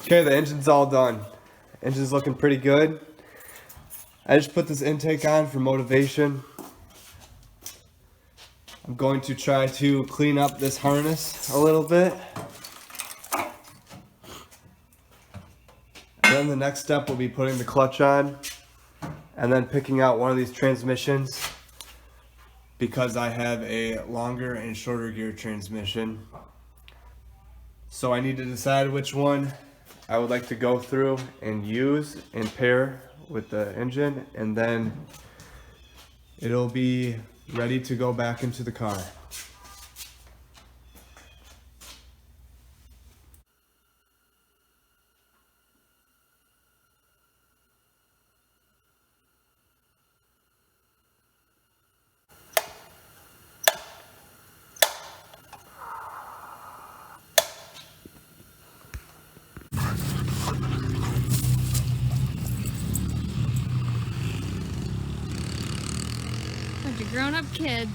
Okay, the engine's all done. Engine's looking pretty good. I just put this intake on for motivation. I'm going to try to clean up this harness a little bit. Then the next step will be putting the clutch on and then picking out one of these transmissions because I have a longer and shorter gear transmission. So I need to decide which one I would like to go through and use and pair with the engine, and then it'll be ready to go back into the car. Bunch of grown-up kids.